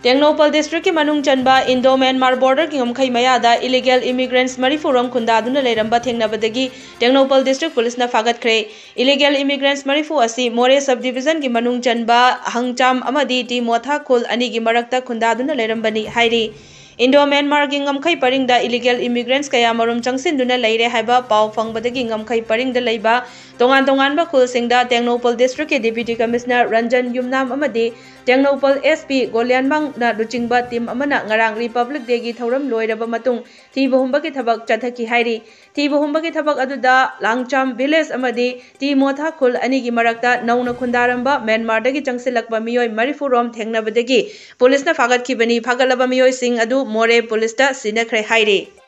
Tengnoupal district ki manung chanba Indo-Myanmar border ki ngomkhai mayada illegal immigrants marifuram Khundaduna Leiramle Thengnabadagi Tengnoupal district police na fagatkhre. Illegal immigrants marifu asi More subdivision ki manung chanba hangcham amadi ti motha khul ani gi marakta Khundaduna Leirambani hairi. Indo-Myanmar ki ngamkhai paringda illegal immigrants kaya marum changsinduna leire haiba pau fangbadagi ngamkhai paringda leiba tongan ba khulsingda Tengnoupal district ki deputy commissioner Ranjan Yumnam amadi Tengnoupal SP Golyanbang na luchingba team amana ngarang Republic Day gi thauram loiraba matung thiba humba ki thabak chathaki hairi. Thiba humba ki thabak aduda Langcham village amadi ti motha khul ani gi marakta nauna khundaramba Myanmar dagi changsilakba Miwoi marifurom thengnabadagi police na fagat khibani phagalaba Miwoi sing adu More police ta sinakhre hairi.